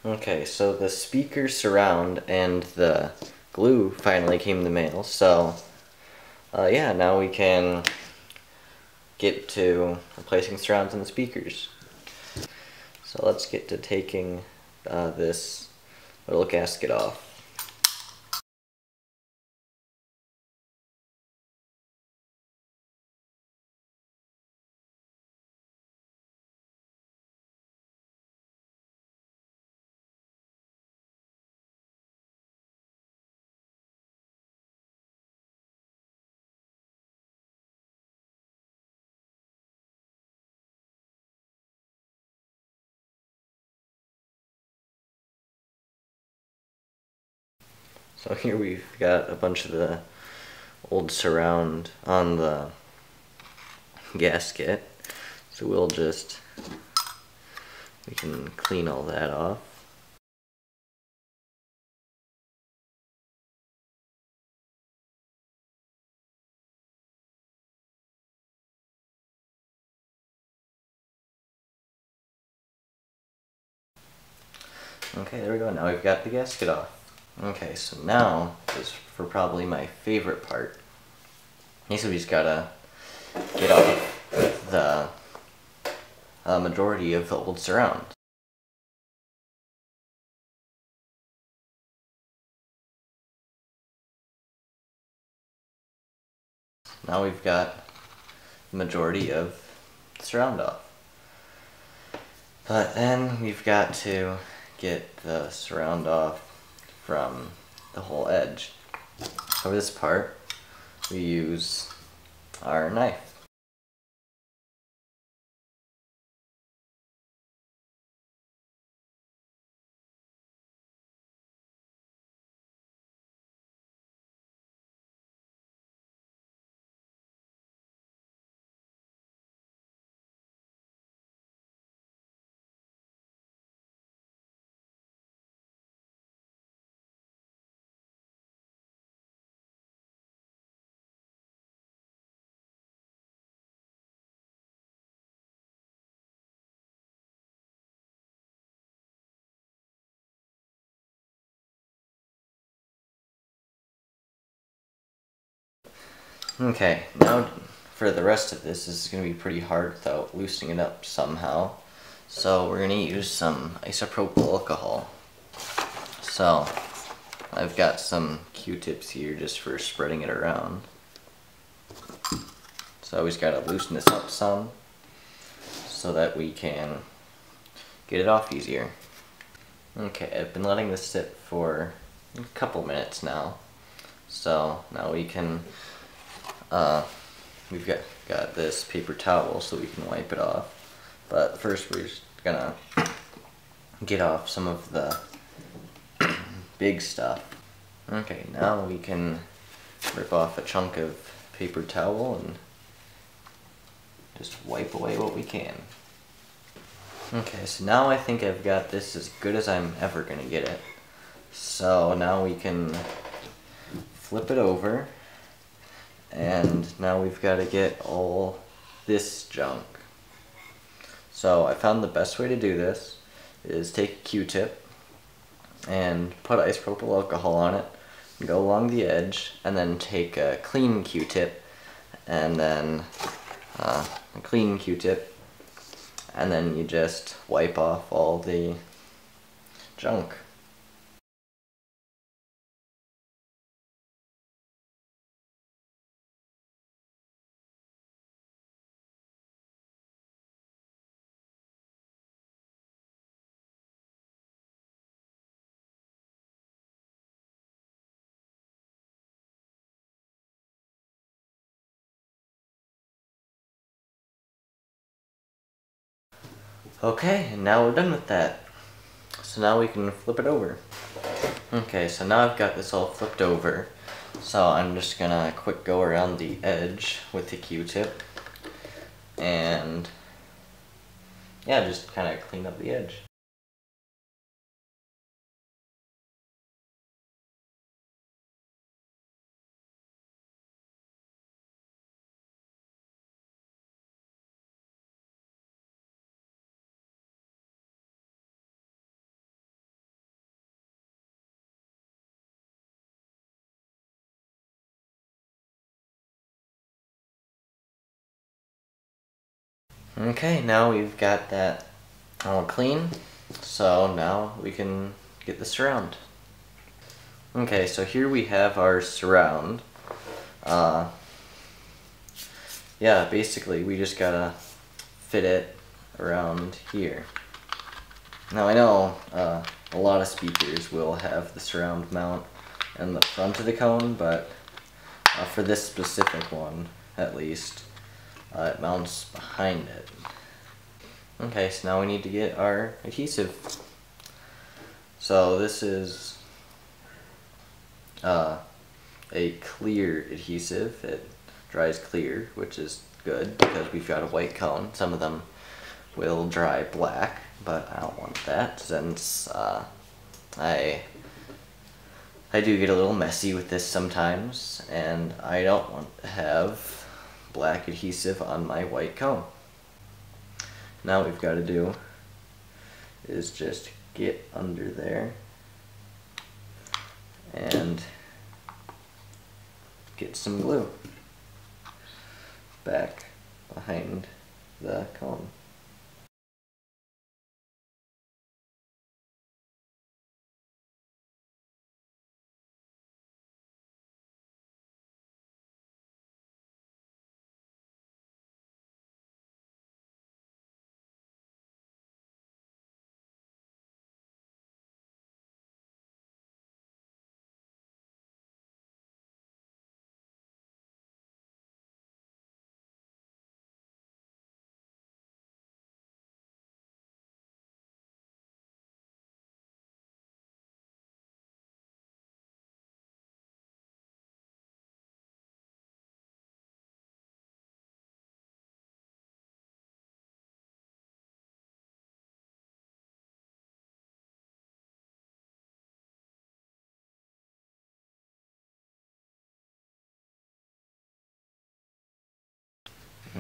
Okay, so the speaker surround and the glue finally came in the mail, so yeah, now we can get to replacing surrounds and the speakers. So let's get to taking this little gasket off. So here we've got a bunch of the old surround on the gasket. So we can clean all that off. Okay, there we go. Now we've got the gasket off. Okay, so now is for probably my favorite part. Basically, we just gotta get off the majority of the old surround. Now we've got the majority of the surround off. But then we've got to get the surround off from the whole edge. For this part, we use our knife. Okay, now for the rest of this is going to be pretty hard without loosening it up somehow. So we're going to use some isopropyl alcohol. So I've got some Q-tips here just for spreading it around. So we just got to loosen this up some so that we can get it off easier. Okay, I've been letting this sit for a couple minutes now. So now we can we've got this paper towel so we can wipe it off. But first we're just gonna get off some of the big stuff. Okay, now we can rip off a chunk of paper towel and just wipe away what we can. Okay, so now I think I've got this as good as I'm ever gonna get it. So now we can flip it over. And now we've got to get all this junk. So I found the best way to do this is take a Q-tip and put isopropyl alcohol on it, go along the edge, and then take a clean Q-tip and then a clean Q-tip, and then you just wipe off all the junk. Okay, and now we're done with that. So now we can flip it over. Okay, so now I've got this all flipped over. So I'm just gonna quick go around the edge with the Q-tip. And yeah, just kind of clean up the edge. Okay, now we've got that all clean, so now we can get the surround. Okay, so here we have our surround. Yeah, basically we just gotta fit it around here. Now I know a lot of speakers will have the surround mount in the front of the cone, but for this specific one, at least, it mounts behind it. Okay, so now we need to get our adhesive. So this is a clear adhesive. It dries clear, which is good because we've got a white cone. Some of them will dry black, but I don't want that since I do get a little messy with this sometimes, and I don't want to have black adhesive on my white cone. Now what we've got to do is just get under there and get some glue back behind the cone.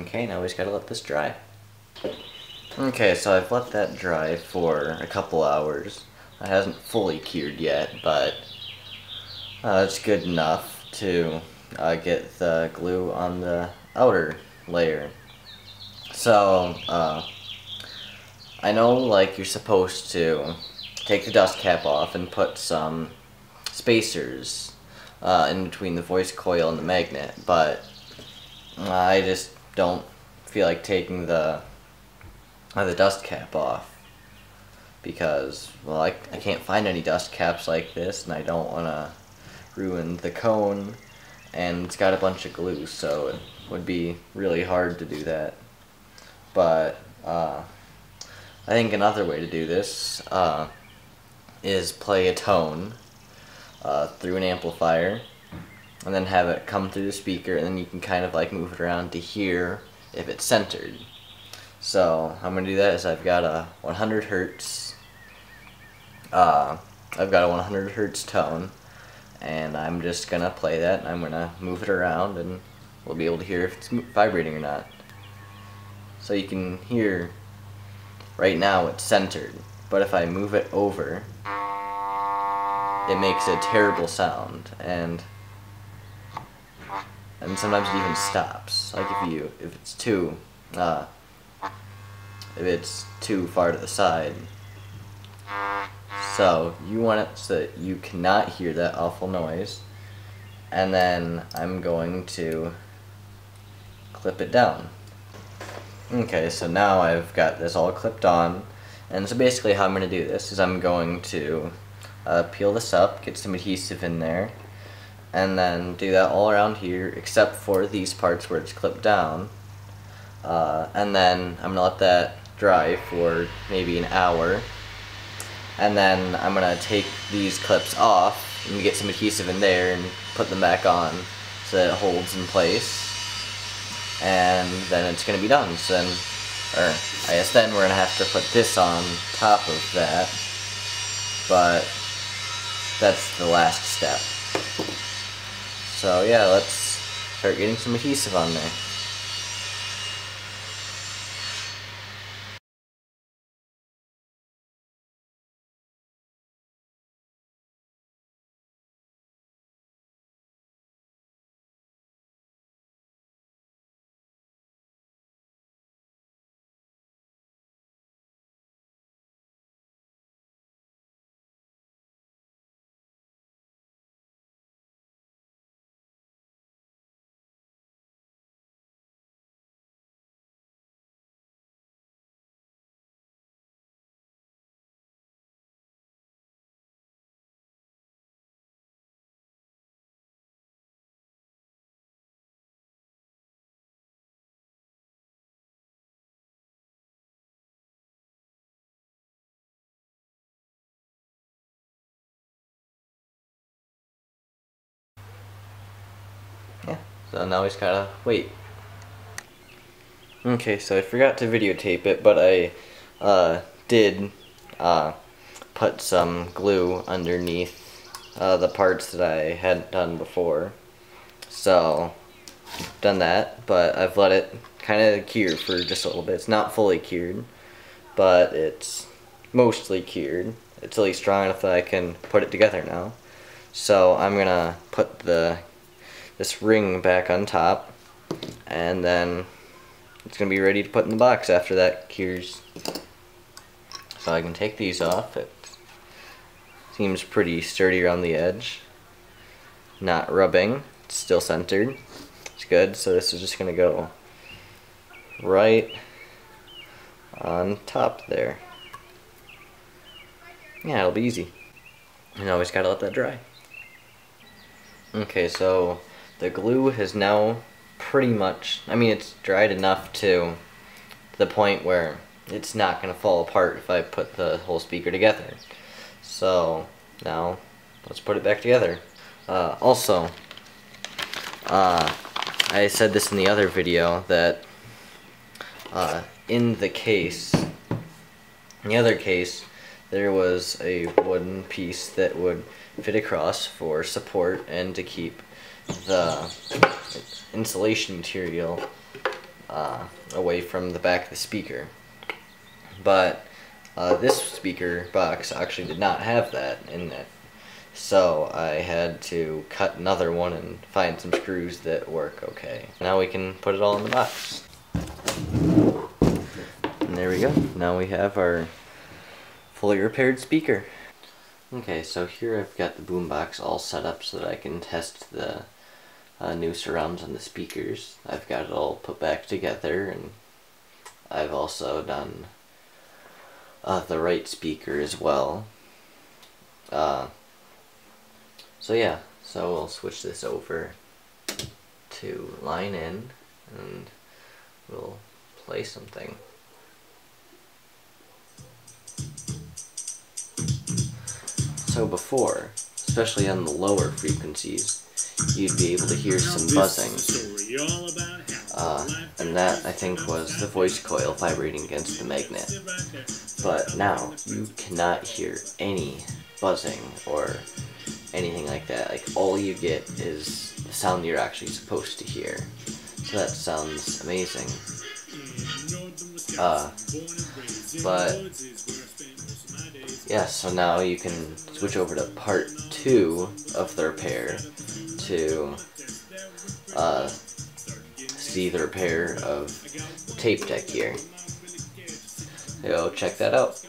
Okay, now we just gotta let this dry. Okay, so I've let that dry for a couple hours. It hasn't fully cured yet, but it's good enough to get the glue on the outer layer. So, I know like you're supposed to take the dust cap off and put some spacers in between the voice coil and the magnet, but I just don't feel like taking the dust cap off because, well, I can't find any dust caps like this, and I don't want to ruin the cone, and it's got a bunch of glue, so it would be really hard to do that. But I think another way to do this is play a tone through an amplifier and then have it come through the speaker, and then you can kind of like move it around to hear if it's centered. So how I'm going to do that is I've got a 100 hertz tone, and I'm just going to play that, and I'm going to move it around, and we'll be able to hear if it's vibrating or not. So you can hear right now it's centered, but if I move it over, it makes a terrible sound, and sometimes it even stops. Like if it's too far to the side. So you want it so that you cannot hear that awful noise, and then I'm going to clip it down. Okay, so now I've got this all clipped on, and so basically how I'm going to do this is I'm going to peel this up, get some adhesive in there, and then do that all around here except for these parts where it's clipped down, and then I'm going to let that dry for maybe an hour, and then I'm going to take these clips off and get some adhesive in there and put them back on so that it holds in place, and then it's going to be done. So then, or I guess then we're going to have to put this on top of that, but that's the last step. So yeah, let's start getting some adhesive on there. So now we just gotta wait. Okay, so I forgot to videotape it, but I did put some glue underneath the parts that I hadn't done before. So, done that, but I've let it kind of cure for just a little bit. It's not fully cured, but it's mostly cured. It's at least strong enough that I can put it together now. So I'm gonna put this ring back on top, and then it's gonna be ready to put in the box after that cures. So I can take these off. It seems pretty sturdy around the edge. Not rubbing. It's still centered. It's good. So this is just gonna go right on top there. Yeah, it'll be easy. And always gotta let that dry. Okay, so the glue has now pretty much, I mean, it's dried enough to the point where it's not gonna fall apart if I put the whole speaker together. So now let's put it back together. Also, I said this in the other video that in the other case, there was a wooden piece that would fit across for support and to keep the insulation material away from the back of the speaker. But this speaker box actually did not have that in it. So I had to cut another one and find some screws that work okay. Now we can put it all in the box. And there we go. Now we have our fully repaired speaker. Okay, so here I've got the Boombox all set up so that I can test the new surrounds on the speakers. I've got it all put back together, and I've also done the right speaker as well. So yeah, so we'll switch this over to line in, and we'll play something. So before, especially on the lower frequencies, you'd be able to hear some buzzing. And that, I think, was the voice coil vibrating against the magnet. But now, you cannot hear any buzzing or anything like that. Like, all you get is the sound you're actually supposed to hear. So that sounds amazing. But yeah, so now you can switch over to part 2 of the repair to see the repair of the tape deck here. So check that out.